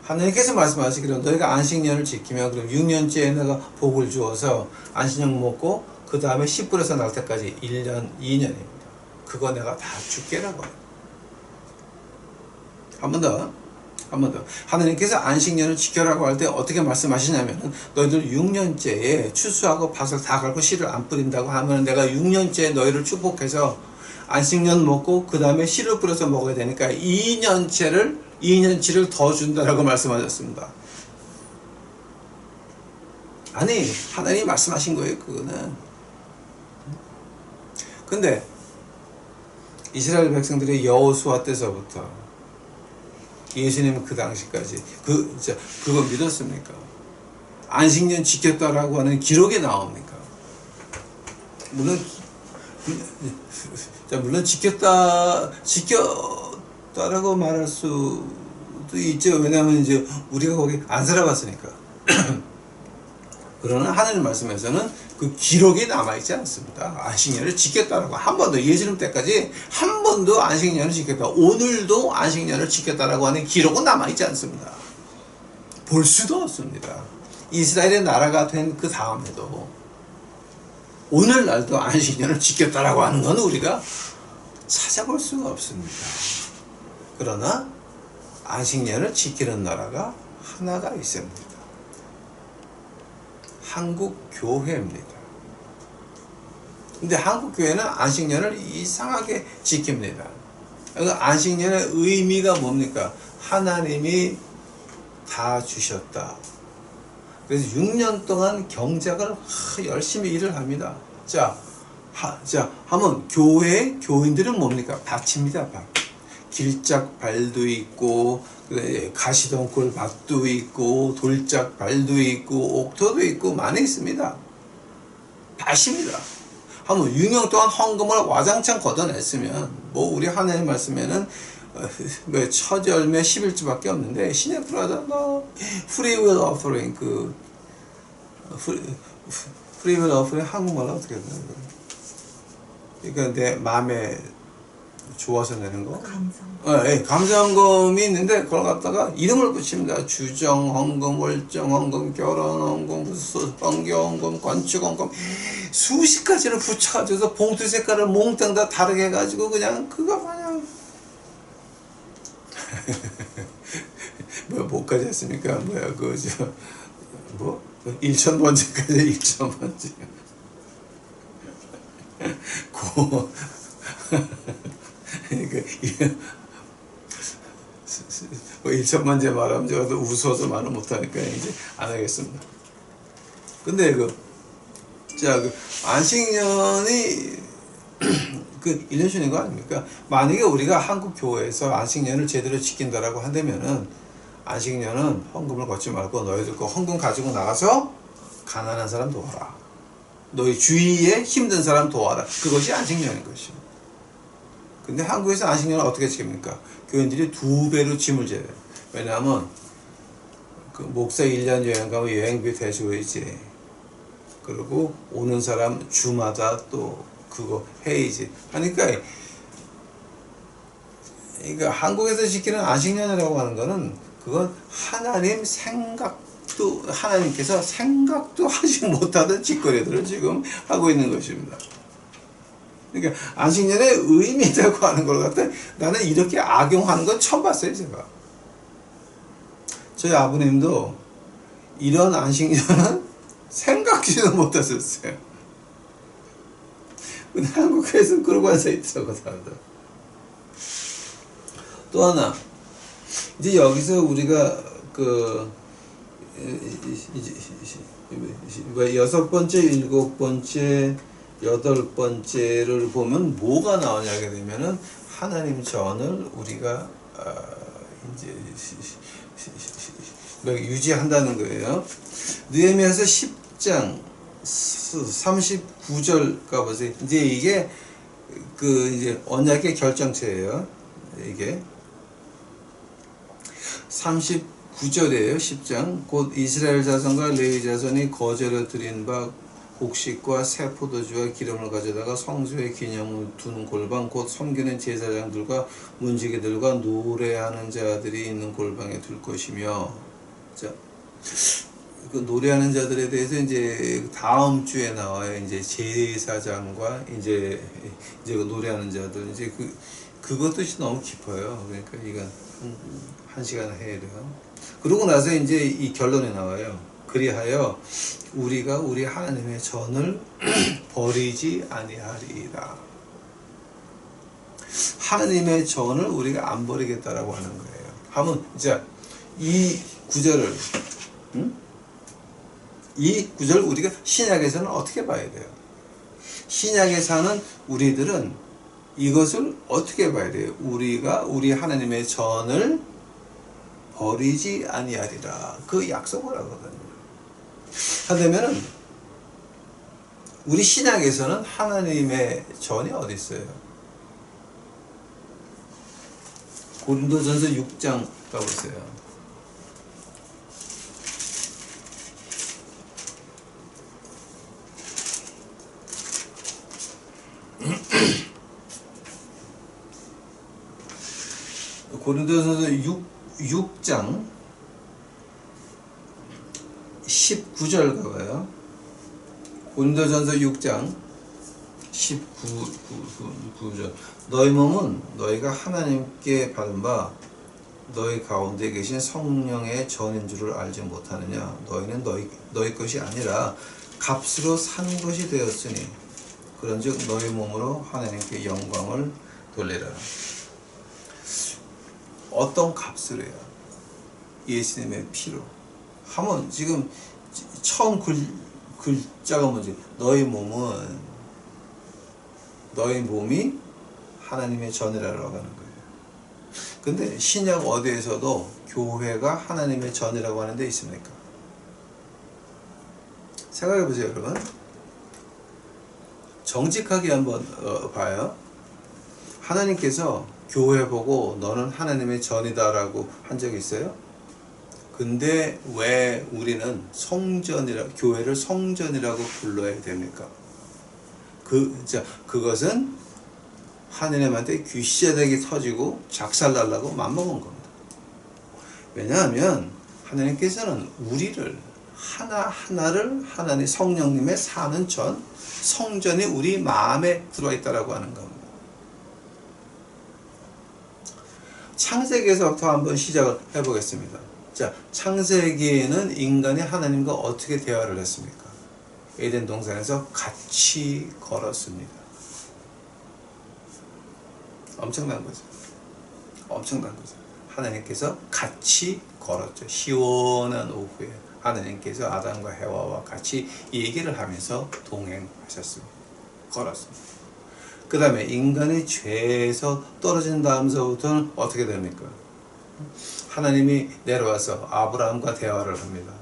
하나님께서 말씀하시기로 너희가 안식년을 지키면 그럼 6년째에 내가 복을 주어서 안식년 먹고 그 다음에 씨 뿌려서 날 때까지 1년, 2년입니다. 그거 내가 다 줄게라고 해요. 한 번 더. 한 번 더. 하나님께서 안식년을 지켜라고 할 때 어떻게 말씀하시냐면, 너희들 6년째에 추수하고 밭을 다 갈고 씨를 안 뿌린다고 하면 내가 6년째에 너희를 축복해서 안식년 먹고 그 다음에 씨를 뿌려서 먹어야 되니까 2년치를 더 준다라고 말씀하셨습니다. 아니, 하나님이 말씀하신 거예요, 그거는. 근데 이스라엘 백성들이 여호수아 때서부터 예수님은 그 당시까지 그거 믿었습니까? 안식년 지켰다라고 하는 기록이 나옵니까? 물론 지켰다라고 말할 수도 있죠. 왜냐하면 이제 우리가 거기 안 살아봤으니까. 그러나 하나님 말씀에서는 그 기록이 남아있지 않습니다. 안식년을 지켰다라고 한 번도, 예수님 때까지 한 번도 안식년을 지켰다, 오늘도 안식년을 지켰다라고 하는 기록은 남아있지 않습니다. 볼 수도 없습니다. 이스라엘의 나라가 된 그 다음에도 오늘날도 안식년을 지켰다라고 하는 건 우리가 찾아볼 수가 없습니다. 그러나 안식년을 지키는 나라가 하나가 있습니다. 한국 교회입니다. 근데 한국 교회는 안식년을 이상하게 지킵니다. 안식년의 의미가 뭡니까? 하나님이 다 주셨다. 그래서 6년 동안 경작을 열심히 일을 합니다. 하면 교인들은 뭡니까? 밭입니다. 밭. 길짝 발도 있고, 가시덩굴 밭도 있고, 돌짝 발도 있고, 옥토도 있고, 많이 있습니다. 밭입니다. 한번 6년 동안 헌금을 와장창 걷어냈으면, 우리 하나님 말씀에는 첫 열매 11주밖에 없는데, 신약 들어가다 free will offering, free will offering 한국말로 어떻게 해야 되나? 그러니까 내 마음에 좋아서 내는 거? 감사헌금이 있는데 그걸 갖다가 이름을 붙입니다. 주정헌금, 월정헌금, 결혼헌금, 번개헌금, 건축헌금, 수십 가지를 붙여가지고 봉투 색깔을 몽땅 다 다르게 해가지고 그냥 그거 마냥 뭐까지 했습니까? 1000번째까지 1000번째 그러니까 1000번째 말하면 제가 웃어서 말을 못하니까 이제 안 하겠습니다. 근데 안식년이 1년 쉬는 거 아닙니까? 만약에 우리가 한국 교회에서 안식년을 제대로 지킨다라고 한다면은, 안식년은 헌금을 걷지 말고 너희들 거 헌금 가지고 나가서 가난한 사람 도와라. 너희 주위에 힘든 사람 도와라. 그것이 안식년인 것이죠. 근데 한국에서 안식년을 어떻게 지킵니까? 교인들이 2배로 짐을 져요. 왜냐하면 목사 1년 여행 가면 여행비 대줘야지. 그리고 오는 사람 주마다 또 그거 해야지. 하니까 그러니까 한국에서 지키는 안식년이라고 하는 거는 그건 하나님께서 생각도 하지 못하던 짓거리들을 지금 하고 있는 것입니다. 그러니까 안식년의 의미라고 하는 걸 갖다 나는 이렇게 악용하는 건 처음 봤어요, 제가. 저희 아버님도 이런 안식년은 생각지도 못하셨어요. 근데 한국에서는 그러고 앉아 있더라고, 사람들. 또 하나, 이제 여기서 우리가 여섯 번째, 일곱 번째, 여덟 번째를 보면 뭐가 나오냐게 되면은 하나님 전을 우리가 이제 유지한다는 거예요. 느헤미야서 10장 39절 가보세요. 이제 이게 이제 언약의 결정체예요. 이게 39절이에요. 10장. 곧 이스라엘 자손과 레위 자손이 거제로 드린 바 곡식과 새 포도주와 기름을 가져다가 성소의 기념을 두는 골방, 곧 섬기는 제사장들과 문지기들과 노래하는 자들이 있는 골방에 둘 것이며. 자, 그 노래하는 자들에 대해서 이제 다음 주에 나와요. 이제 제사장과 이제 노래하는 자들, 이제 그것 뜻이 너무 깊어요. 그러니까 이건 한 시간 해야 돼요. 그러고 나서 이제 이 결론이 나와요. 그리하여 우리가 우리 하나님의 전을 버리지 아니하리이다. 하나님의 전을 우리가 안 버리겠다라고 하는 거예요. 하면 이제 이 구절을 이 구절 우리가 신약에서는 어떻게 봐야 돼요? 신약에서는 우리들은 이것을 어떻게 봐야 돼요? 우리가 우리 하나님의 전을 버리지 아니하리라. 그 약속을 하거든요. 하려면은 우리 신약에서는 하나님의 전이 어디 있어요? 고린도전서 6장 가보세요. 고린도전서 6장 19절 가봐요. 고린도전서 6장 19절. 너희 몸은 너희가 하나님께 받은 바 너희 가운데 계신 성령의 전인 줄을 알지 못하느냐. 너희는 너희 것이 아니라 값으로 산 것이 되었으니 그런즉 너희 몸으로 하나님께 영광을 돌리라. 어떤 값을 해요? 예수님의 피로. 하면 지금 처음 글자가 뭐지? 너희 몸이 하나님의 전이라고 하는 거예요. 근데 신약 어디에서도 교회가 하나님의 전이라고 하는 데 있습니까? 생각해 보세요, 여러분. 정직하게 한번 봐요. 하나님께서 교회 보고 너는 하나님의 전이다라고 한 적이 있어요? 근데 왜 우리는 교회를 성전이라고 불러야 됩니까? 그것은 하나님한테 귀시자되게 터지고 작살날라고 맘먹은 겁니다. 왜냐하면 하나님께서는 우리를 하나하나를 하나님 성령님의 사는 전 성전이 우리 마음에 들어있다라고 하는 겁니다. 창세기에서부터 한번 시작을 해보겠습니다. 자, 창세기에는 인간이 하나님과 어떻게 대화를 했습니까? 에덴 동산에서 같이 걸었습니다. 엄청난 거죠. 엄청난 거죠. 하나님께서 같이 걸었죠. 시원한 오후에 하나님께서 아담과 해와와 같이 얘기를 하면서 동행하셨습니다. 걸었습니다. 그 다음에 인간이 죄에서 떨어진 다음서부터는 어떻게 됩니까? 하나님이 내려와서 아브라함과 대화를 합니다.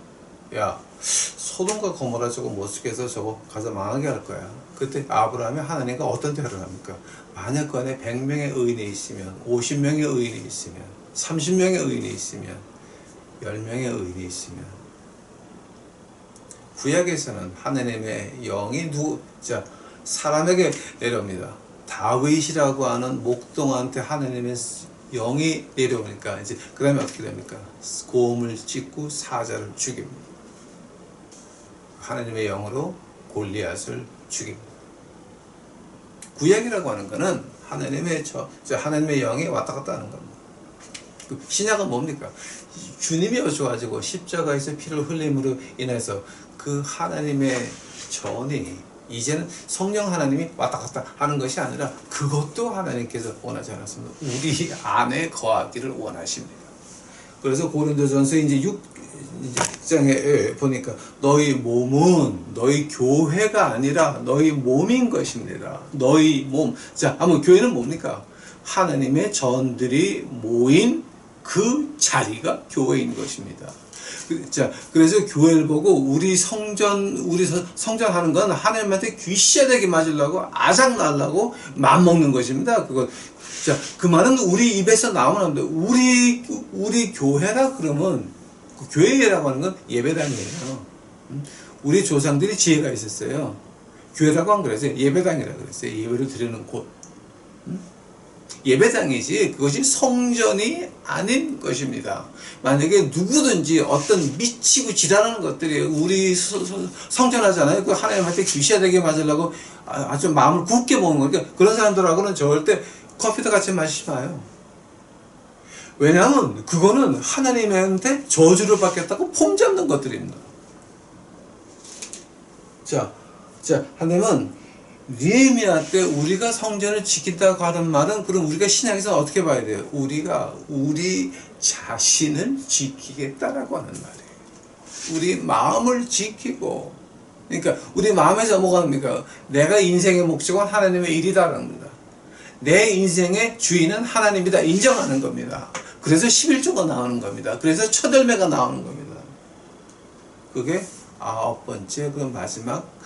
야, 소돔과 고모라 저거 못 죽여서 저거 가서 망하게 할 거야. 그때 아브라함이 하나님과 어떤 대화를 합니까? 만약 그 안에 100명의 의인이 있으면, 50명의 의인이 있으면, 30명의 의인이 있으면, 10명의 의인이 있으면, 구약에서는 하나님의 영이 사람에게 내려옵니다. 다윗이라고 하는 목동한테 하나님의 영이 내려오니까 이제 그 다음에 어떻게 됩니까? 고음을 찍고 사자를 죽입니다. 하나님의 영으로 골리앗을 죽입니다. 구약이라고 하는 것은 하나님의 영이 왔다 갔다 하는 겁니다. 신약은 뭡니까? 주님이 오셔가지고 십자가에서 피를 흘림으로 인해서 그 하나님의 전이 이제는 성령 하나님이 왔다 갔다 하는 것이 아니라 그것도 하나님께서 원하지 않았습니다. 우리 안에 거하기를 원하십니다. 그래서 고린도전서 이제 6장에 보니까 너희 몸은 너희 교회가 아니라 너희 몸인 것입니다. 너희 몸. 자, 한번 교회는 뭡니까? 하나님의 전들이 모인 그 자리가 교회인 것입니다. 자, 그래서 교회를 보고 우리 성전 하는 건 하나님한테 귀시되게 맞으려고 아작날라고 맘먹는 것입니다. 자, 그 말은 우리 입에서 나오는 겁니다. 우리 교회라 그러면, 교회라고 하는 건 예배당이에요. 우리 조상들이 지혜가 있었어요. 교회라고 안 그랬어요. 예배당이라고 그랬어요. 예배를 드리는 곳. 예배당이지 그것이 성전이 아닌 것입니다. 만약에 누구든지 어떤 미치고 지랄하는 것들이 우리 성전하잖아요. 그 하나님한테 귀시되게 맞으려고 아주 마음을 굳게 먹는 거니까 그런 사람들하고는 절대 커피도 같이 마시지 마요. 왜냐하면 그거는 하나님한테 저주를 받겠다고 폼 잡는 것들입니다. 자, 하나님은 느헤미야 때 우리가 성전을 지킨다고 하는 말은, 그럼 우리가 신약에서 어떻게 봐야 돼요? 우리가 우리 자신을 지키겠다라고 하는 말이에요. 우리 마음을 지키고, 그러니까 우리 마음에서 뭐가 납니까? 내가 인생의 목적은 하나님의 일이다라는 겁니다. 내 인생의 주인은 하나님이다 인정하는 겁니다. 그래서 11조가 나오는 겁니다. 그래서 첫 열매가 나오는 겁니다. 그게 9번째 그 마지막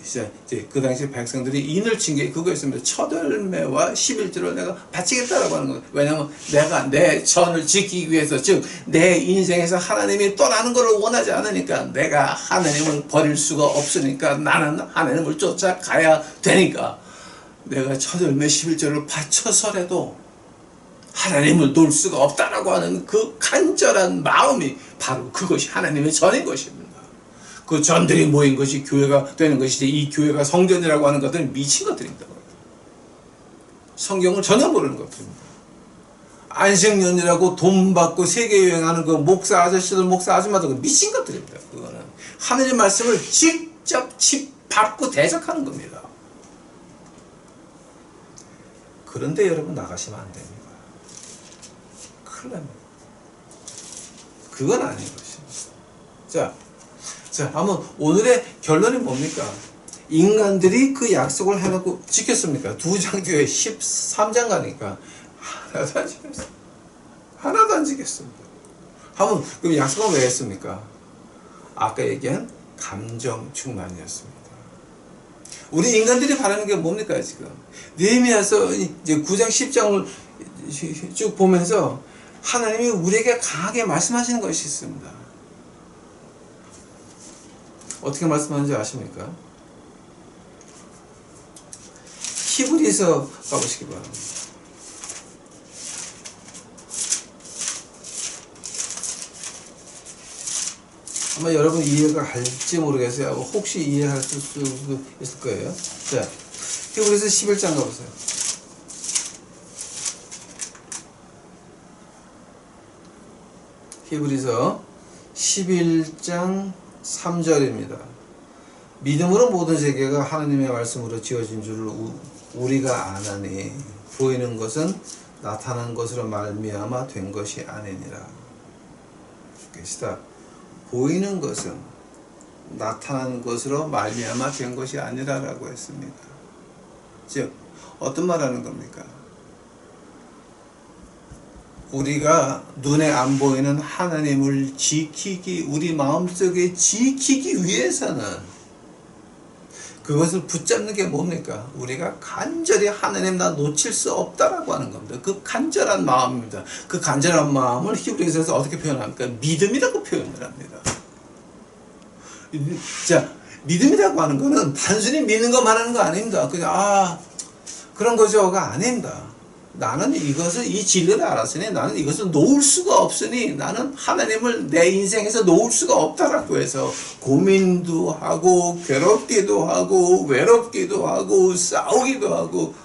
이제 그 당시 백성들이 인을 친 게 그거였습니다. 첫 열매와 11조를 내가 바치겠다라고 하는 거예요. 왜냐하면 내가 내 전을 지키기 위해서, 즉 내 인생에서 하나님이 떠나는 것을 원하지 않으니까, 내가 하나님을 버릴 수가 없으니까, 나는 하나님을 쫓아가야 되니까 내가 첫 열매 11조를 바쳐서라도 하나님을 놓을 수가 없다라고 하는 그 간절한 마음이 바로 그것이 하나님의 전인 것입니다. 그 전들이 모인 것이 교회가 되는 것이지, 이 교회가 성전이라고 하는 것들은 미친 것들입니다. 성경을 전혀 모르는 것들입니다. 안식년이라고 돈 받고 세계 여행하는 그 목사 아저씨들, 목사 아줌마들, 미친 것들입니다. 그거는 하나님의 말씀을 직접 밟고 대적하는 겁니다. 그런데 여러분 나가시면 안 됩니다. 큰일 납니다. 그건 아닌 것입니다. 자, 한번 오늘의 결론이 뭡니까? 인간들이 그 약속을 해놓고 지켰습니까? 2장 뒤에 13장 가니까 하나도 안 지켰어요. 하나도 안 지켰습니다. 한번 그럼 약속은 왜 했습니까? 아까 얘기한 감정 충만이었습니다. 우리 인간들이 바라는 게 뭡니까 지금? 느헤미야서 이제 9장 10장을 쭉 보면서 하나님이 우리에게 강하게 말씀하시는 것이 있습니다. 어떻게 말씀하는지 아십니까? 히브리서 가보시기 바랍니다. 아마 여러분 이해가 할지 모르겠어요. 혹시 이해할 수 있을 거예요. 자, 히브리서 11장 가보세요. 히브리서 11장 3절입니다. 믿음으로 모든 세계가 하나님의 말씀으로 지어진 줄을 우리가 아나니 보이는 것은 나타난 것으로 말미암아 된 것이 아니니라. 계시다. 보이는 것은 나타난 것으로 말미암아 된 것이 아니라라고 했습니다. 즉 어떤 말하는 겁니까? 우리가 눈에 안 보이는 하나님을 지키기, 우리 마음속에 지키기 위해서는 그것을 붙잡는 게 뭡니까? 우리가 간절히 하나님 나 놓칠 수 없다라고 하는 겁니다. 그 간절한 마음입니다. 그 간절한 마음을 히브리서에서 어떻게 표현합니까? 믿음이라고 표현을 합니다. 자, 믿음이라고 하는 거는 단순히 믿는 것만 하는 거 아닙니다. 그냥 그런 거죠가 아닙니다. 나는 이것을, 이 진리를 알았으니 나는 이것을 놓을 수가 없으니 나는 하나님을 내 인생에서 놓을 수가 없다라고 해서 고민도 하고 괴롭기도 하고 외롭기도 하고 싸우기도 하고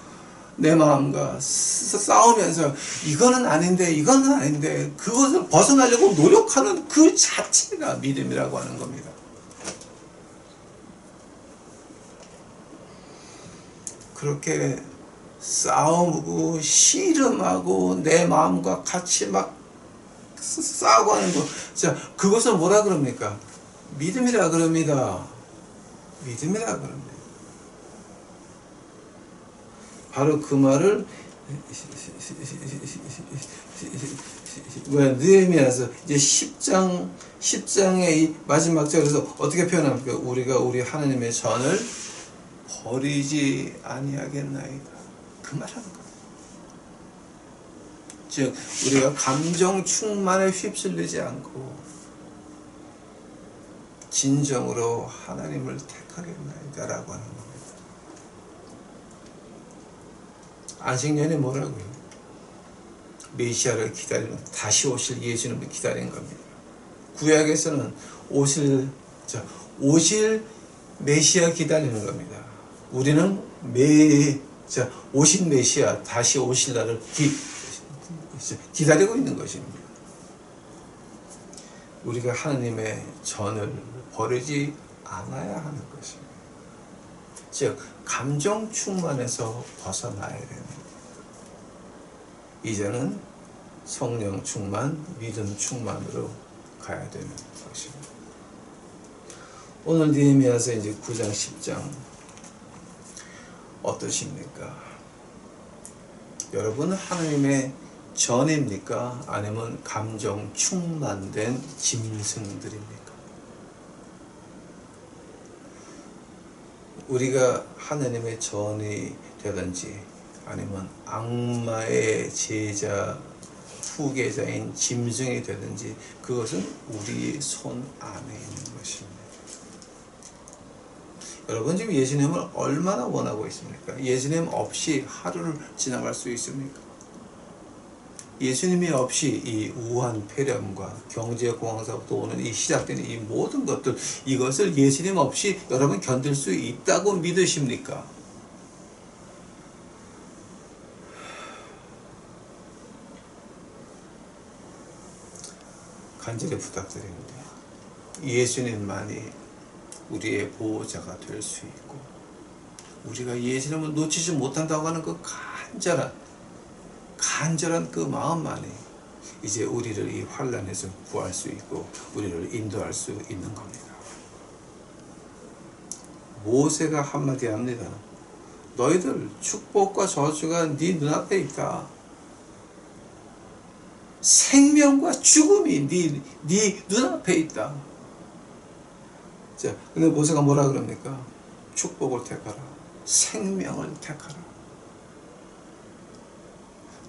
내 마음과 싸우면서 이거는 아닌데 그것을 벗어나려고 노력하는 그 자체가 믿음이라고 하는 겁니다. 그렇게 싸우고 씨름하고 내 마음과 같이 막 싸우고 하는 거, 자, 그것을 뭐라 그럽니까? 믿음이라 그럽니다. 믿음이라 그럽니다. 바로 그 말을 느헤미야서 이제 10장의 이 마지막 절에서 어떻게 표현합니까? 우리가 우리 하나님의 전을 버리지 아니하겠나이다. 그 말하는 거예요. 즉 우리가 감정 충만에 휩쓸리지 않고 진정으로 하나님을 택하겠나이다 라고 하는 겁니다. 안식년이 뭐라고요? 메시아를 기다리는, 다시 오실 예수님을 기다리는 겁니다. 구약에서는 오실 메시아 기다리는 겁니다. 우리는 자, 오신 메시아 다시 오실 날을 기다리고 있는 것입니다. 우리가 하나님의 전을 버리지 않아야 하는 것입니다. 즉 감정 충만에서 벗어나야 됩니다. 이제는 성령 충만, 믿음 충만으로 가야 되는 것입니다. 오늘 느헤미야서 이제 9장 10장 어떠십니까? 여러분은 하나님의 전입니까? 아니면 감정 충만된 짐승들입니까? 우리가 하나님의 전이 되든지 아니면 악마의 제자 후계자인 짐승이 되든지 그것은 우리 손 안에 있는 것입니다. 여러분 지금 예수님을 얼마나 원하고 있습니까? 예수님 없이 하루를 지나갈 수 있습니까? 예수님이 없이 이 우한 폐렴과 경제공황사부터 오는 이 시작되는 이 모든 것들, 이것을 예수님 없이 여러분 견딜 수 있다고 믿으십니까? 간절히 부탁드립니다. 예수님만이 우리의 보호자가 될 수 있고, 우리가 예수님을 놓치지 못한다고 하는 그 간절한 그 마음만이 이제 우리를 이 환난에서 구할 수 있고 우리를 인도할 수 있는 겁니다. 모세가 한마디 합니다. 너희들 축복과 저주가 네 눈앞에 있다. 생명과 죽음이 네 눈앞에 있다. 자, 근데 모세가 뭐라 그럽니까? 축복을 택하라. 생명을 택하라.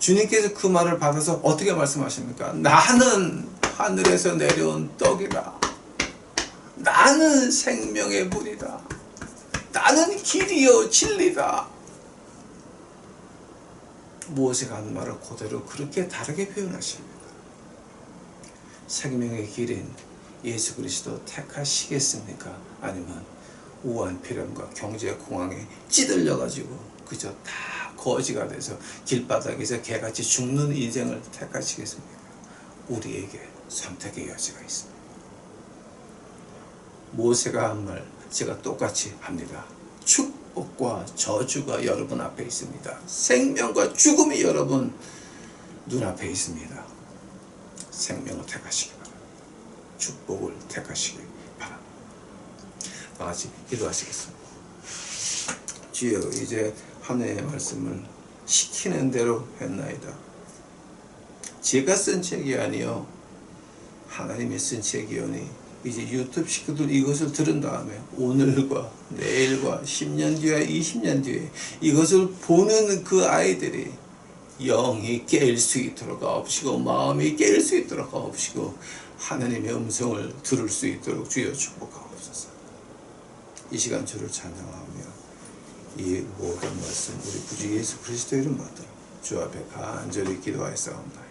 주님께서 그 말을 받아서 어떻게 말씀하십니까? 나는 하늘에서 내려온 떡이다. 나는 생명의 물이다. 나는 길이요 진리다. 모세가 한 말을 그대로 그렇게 다르게 표현하십니다. 생명의 길인 예수 그리스도 택하시겠습니까? 아니면 우한 폐렴과 경제 공황에 찌들려가지고 그저 다 거지가 돼서 길바닥에서 개같이 죽는 인생을 택하시겠습니까? 우리에게 선택의 여지가 있습니다. 모세가 한 말 제가 똑같이 합니다. 축복과 저주가 여러분 앞에 있습니다. 생명과 죽음이 여러분 눈앞에 있습니다. 생명을 택하시기 바랍니다. 축복을 택하시기 바랍니다. 다 같이 기도하시겠습니다. 주여, 이제 하나님의 말씀을 시키는 대로 했나이다. 제가 쓴 책이 아니요 하나님이 쓴 책이오니 이제 유튜브 식구들 이것을 들은 다음에 오늘과 내일과 10년 뒤에 20년 뒤에 이것을 보는 그 아이들이 영이 깨일 수 있도록 하옵시고 마음이 깨일 수 있도록 하옵시고 하나님의 음성을 들을 수 있도록 주여 축복하옵소서. 이 시간 주를 찬양하며 이 모든 말씀 우리 구주 예수 그리스도 이름 받들어 주 앞에 간절히 기도하였사옵나이다.